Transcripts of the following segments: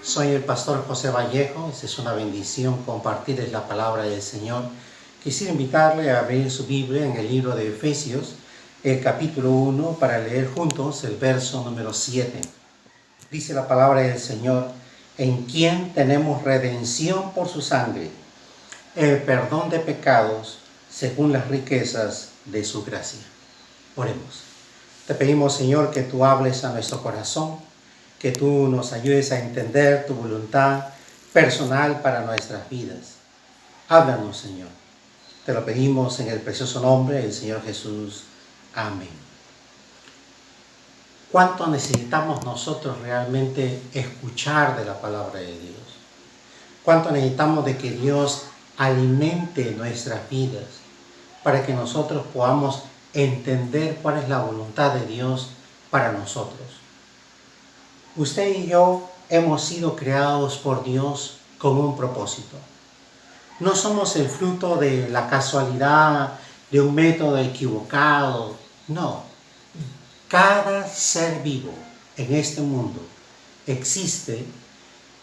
Soy el pastor José Vallejo. Es una bendición compartirles la palabra del Señor. Quisiera invitarle a abrir su Biblia en el libro de Efesios, el capítulo 1, para leer juntos el verso número 7. Dice la palabra del Señor: en quien tenemos redención por su sangre, el perdón de pecados según las riquezas de su gracia. Oremos. Te pedimos, Señor, que tú hables a nuestro corazón, que tú nos ayudes a entender tu voluntad personal para nuestras vidas. Háblanos, Señor. Te lo pedimos en el precioso nombre del Señor Jesús. Amén. ¿Cuánto necesitamos nosotros realmente escuchar de la palabra de Dios? ¿Cuánto necesitamos de que Dios alimente nuestras vidas para que nosotros podamos entender cuál es la voluntad de Dios para nosotros? Usted y yo hemos sido creados por Dios con un propósito. No somos el fruto de la casualidad, de un método equivocado. No. Cada ser vivo en este mundo existe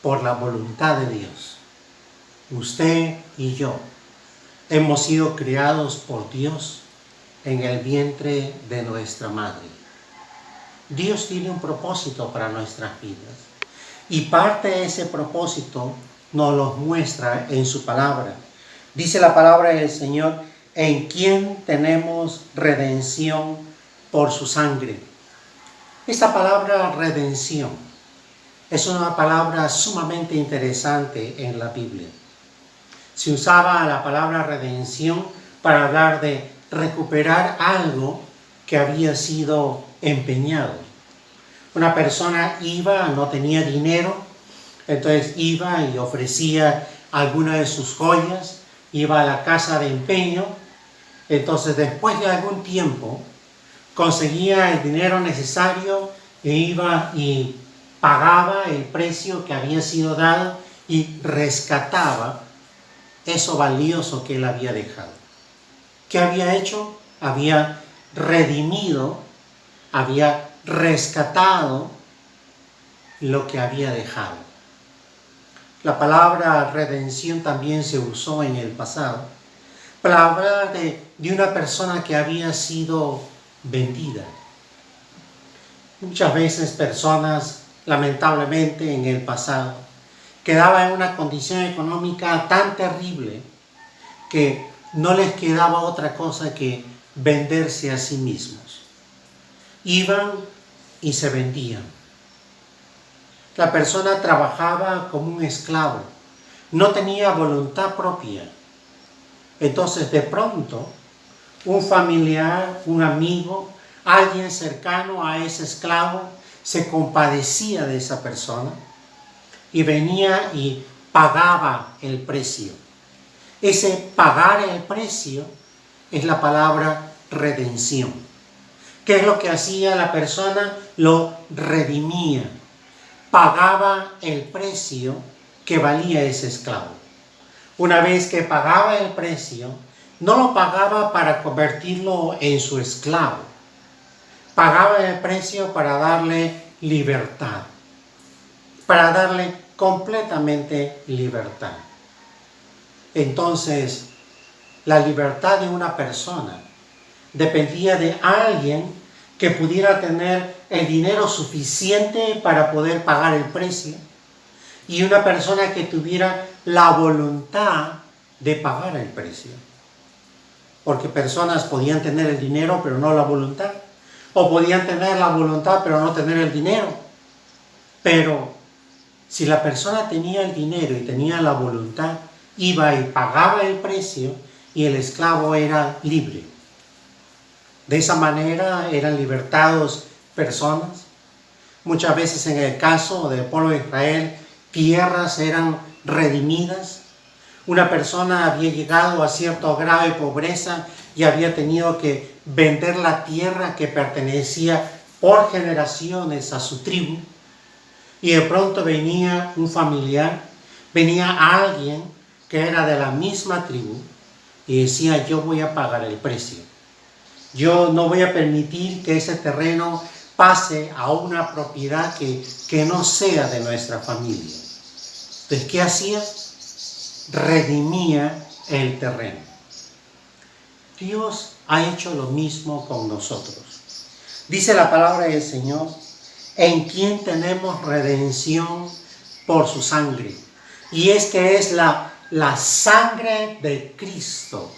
por la voluntad de Dios. Usted y yo hemos sido creados por Dios en el vientre de nuestra madre. Dios tiene un propósito para nuestras vidas y parte de ese propósito nos lo muestra en su palabra. Dice la palabra del Señor: en quien tenemos redención por su sangre. Esta palabra redención es una palabra sumamente interesante en la Biblia. Se usaba la palabra redención para hablar de recuperar algo que había sido empeñado. Una persona no tenía dinero, entonces iba y ofrecía alguna de sus joyas, iba a la casa de empeño. Entonces, después de algún tiempo, conseguía el dinero necesario e iba y pagaba el precio que había sido dado y rescataba eso valioso que él había dejado. ¿Qué había hecho? Había redimido, había rescatado lo que había dejado. La palabra redención también se usó en el pasado para hablar de una persona que había sido vendida. Muchas veces personas, lamentablemente en el pasado, quedaban en una condición económica tan terrible que no les quedaba otra cosa que venderse a sí mismos. Iban y se vendían. La persona trabajaba como un esclavo, no tenía voluntad propia. Entonces, de pronto, un familiar, un amigo, alguien cercano a ese esclavo se compadecía de esa persona y venía y pagaba el precio. Ese pagar el precio es la palabra redención. ¿Qué es lo que hacía la persona? Lo redimía. Pagaba el precio que valía ese esclavo. Una vez que pagaba el precio, no lo pagaba para convertirlo en su esclavo. Pagaba el precio para darle libertad, para darle completamente libertad. Entonces, la libertad de una persona dependía de alguien que pudiera tener el dinero suficiente para poder pagar el precio y una persona que tuviera la voluntad de pagar el precio. Porque personas podían tener el dinero pero no la voluntad, o podían tener la voluntad pero no tener el dinero. Pero si la persona tenía el dinero y tenía la voluntad, iba y pagaba el precio y el esclavo era libre. De esa manera eran libertados personas. Muchas veces en el caso del pueblo de Israel, tierras eran redimidas. Una persona había llegado a cierto grado de pobreza y había tenido que vender la tierra que pertenecía por generaciones a su tribu. Y de pronto venía un familiar, venía alguien que era de la misma tribu y decía: yo voy a pagar el precio. Yo no voy a permitir que ese terreno pase a una propiedad que no sea de nuestra familia. Entonces, ¿qué hacía? Redimía el terreno. Dios ha hecho lo mismo con nosotros. Dice la palabra del Señor, en quien tenemos redención por su sangre. Y es que es la sangre de Cristo.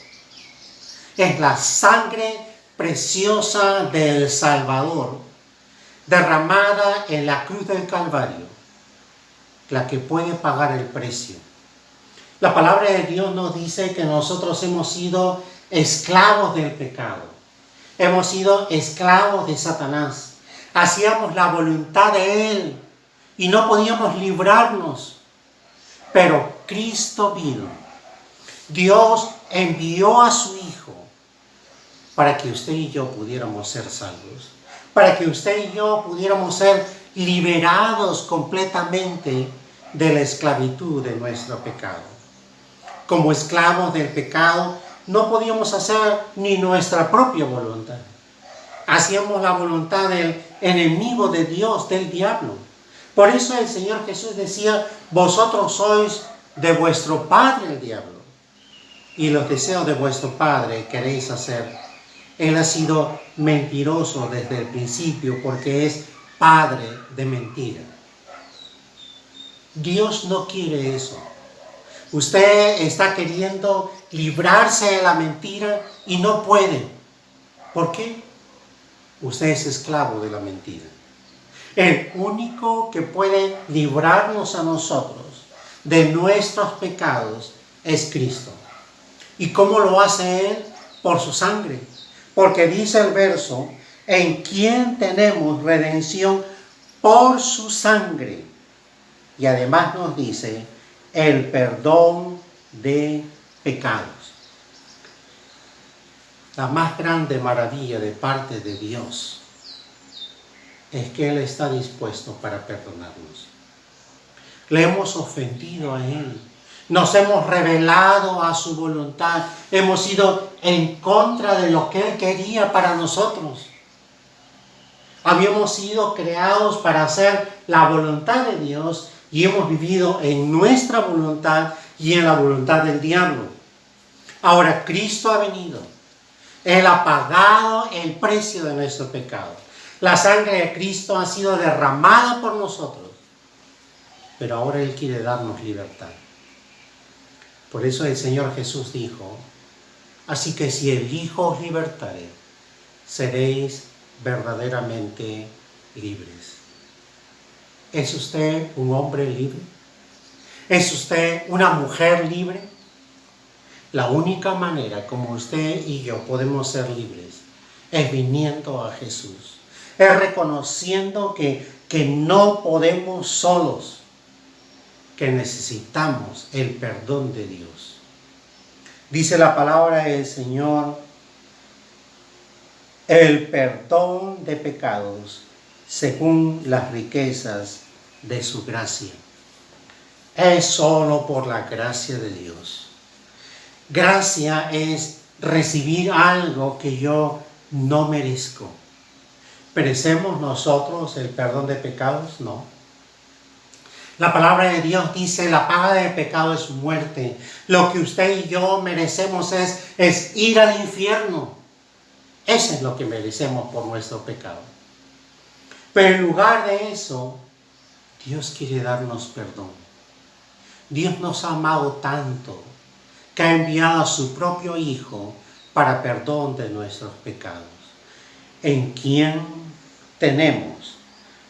Es la sangre preciosa del Salvador, derramada en la cruz del Calvario, la que puede pagar el precio. La palabra de Dios nos dice que nosotros hemos sido esclavos del pecado. Hemos sido esclavos de Satanás. Hacíamos la voluntad de él y no podíamos librarnos. Pero Cristo vino. Dios envió a su Hijo para que usted y yo pudiéramos ser salvos. Para que usted y yo pudiéramos ser liberados completamente de la esclavitud de nuestro pecado. Como esclavos del pecado, no podíamos hacer ni nuestra propia voluntad. Hacíamos la voluntad del enemigo de Dios, del diablo. Por eso el Señor Jesús decía, vosotros sois de vuestro padre el diablo, y los deseos de vuestro padre queréis hacer. Él ha sido mentiroso desde el principio porque es padre de mentira. Dios no quiere eso. Usted está queriendo librarse de la mentira y no puede. ¿Por qué? Usted es esclavo de la mentira. El único que puede librarnos a nosotros de nuestros pecados es Cristo. ¿Y cómo lo hace Él? Por su sangre. Porque dice el verso, en quien tenemos redención por su sangre. Y además nos dice, el perdón de pecados. La más grande maravilla de parte de Dios es que Él está dispuesto para perdonarnos. Le hemos ofendido a Él. Nos hemos rebelado a su voluntad. Hemos ido en contra de lo que Él quería para nosotros. Habíamos sido creados para hacer la voluntad de Dios y hemos vivido en nuestra voluntad y en la voluntad del diablo. Ahora Cristo ha venido. Él ha pagado el precio de nuestro pecado. La sangre de Cristo ha sido derramada por nosotros. Pero ahora Él quiere darnos libertad. Por eso el Señor Jesús dijo, así que si el Hijo os libertare, seréis verdaderamente libres. ¿Es usted un hombre libre? ¿Es usted una mujer libre? La única manera como usted y yo podemos ser libres es viniendo a Jesús. Es reconociendo que no podemos solos, que necesitamos el perdón de Dios. Dice la palabra del Señor, el perdón de pecados según las riquezas de su gracia. Es solo por la gracia de Dios. Gracia es recibir algo que yo no merezco. ¿Merecemos nosotros el perdón de pecados? No. La palabra de Dios dice, la paga del pecado es muerte. Lo que usted y yo merecemos es ir al infierno. Eso es lo que merecemos por nuestro pecado. Pero en lugar de eso, Dios quiere darnos perdón. Dios nos ha amado tanto que ha enviado a su propio Hijo para perdón de nuestros pecados. En quien tenemos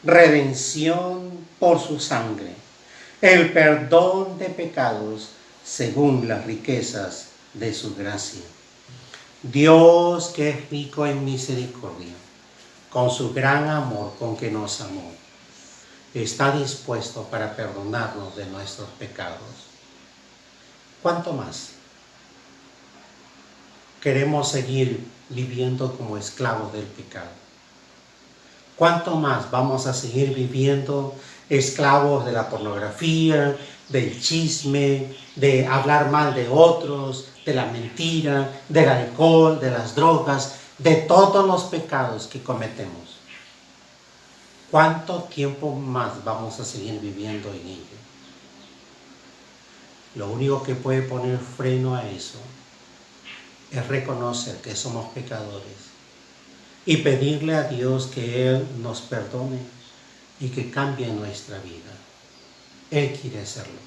redención por su sangre, el perdón de pecados según las riquezas de su gracia. Dios, que es rico en misericordia, con su gran amor con que nos amó, está dispuesto para perdonarnos de nuestros pecados. ¿Cuánto más queremos seguir viviendo como esclavos del pecado? ¿Cuánto más vamos a seguir viviendo esclavos de la pornografía, del chisme, de hablar mal de otros, de la mentira, del alcohol, de las drogas, de todos los pecados que cometemos? ¿Cuánto tiempo más vamos a seguir viviendo en ello? Lo único que puede poner freno a eso es reconocer que somos pecadores y pedirle a Dios que Él nos perdone y que cambie nuestra vida. Él quiere hacerlo.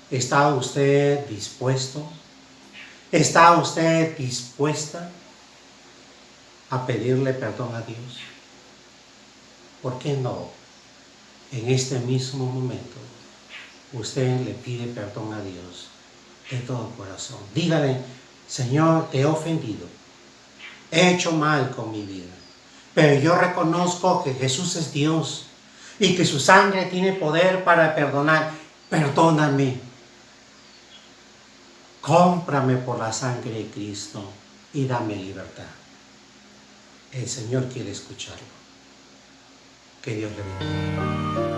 ¿Está usted dispuesto? ¿Está usted dispuesta a pedirle perdón a Dios? ¿Por qué no? En este mismo momento, usted le pide perdón a Dios de todo corazón. Dígale: Señor, te he ofendido. He hecho mal con mi vida. Pero yo reconozco que Jesús es Dios y que su sangre tiene poder para perdonar. Perdóname. Cómprame por la sangre de Cristo y dame libertad. El Señor quiere escucharlo. Que Dios le bendiga.